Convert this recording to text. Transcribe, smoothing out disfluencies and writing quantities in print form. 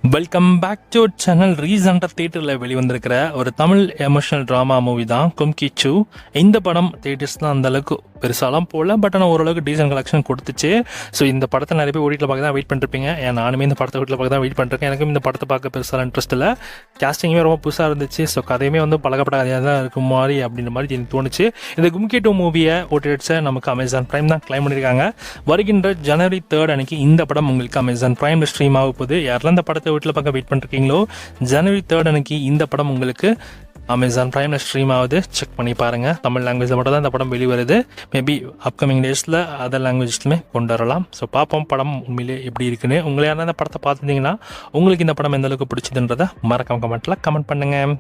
Welcome back to channel. ரீசெண்டாக தேட்டரில் வெளிவந்திருக்கிற ஒரு தமிழ் எமோஷனல் ட்ராமா மூவி தான் கும்கி 2. இந்த படம் தேட்டர்ஸ்லாம் அந்த அளவுக்கு பெருசாலாம் போகல, பட் ஆனால் ஓரளவுக்கு டீசன்ட் கலெக்ஷன் கொடுத்துச்சு. ஸோ இந்த படத்தை நிறைய பேர் வீட்டில் பார்க்க தான் வெயிட் பண்ணிருப்பீங்க. நானுமே இந்த படத்தை வீட்டில் பார்க்க தான் வெயிட் பண்ணிருக்கேன். எனக்கும் இந்த படத்தை பார்க்க பெருசாக இன்ட்ரெஸ்ட் இல்லை. கேஸ்டிங்குமே ரொம்ப புதுசாக இருந்துச்சு. ஸோ கதையுமே பழகப்பட்ட கதையாக தான் இருக்கும் மாதிரி அப்படின்ற மாதிரி எனக்கு தோணுச்சு. இந்த கும்கி 2 மூவியை ஓடிடிஸை நமக்கு அமேசான் பிரைம் தான் கிளைம் பண்ணியிருக்காங்க. வருகின்ற January 3 அன்னைக்கு இந்த படம் உங்களுக்கு அமேசான் பிரைமில் ஸ்ட்ரீம் ஆக போகுது. யாரெல்லாம் இந்த படத்தை வீட்டில் பார்க்க வெயிட் பண்ணிருக்கீங்களோ, January 3 அன்னைக்கு இந்த படம் உங்களுக்கு அமேசான் பிரைமில் ஸ்ட்ரீம் ஆகுது. செக் பண்ணி பாருங்கள். தமிழ் லாங்குவேஜில் மட்டும் தான் இந்த படம் வெளிவருது. மேபி அப்கமிங் டேஸில் அதர் லாங்குவேஜஸ்லுமே கொண்டு வரலாம். ஸோ பார்ப்போம் படம் உண்மையிலே எப்படி இருக்குன்னு. உங்களை யாரும் இந்த படத்தை பார்த்துருந்தீங்கன்னா உங்களுக்கு இந்த படம் எந்த அளவுக்கு பிடிச்சதுன்றதை மறக்காம கமெண்ட்டில் கமெண்ட் பண்ணுங்கள்.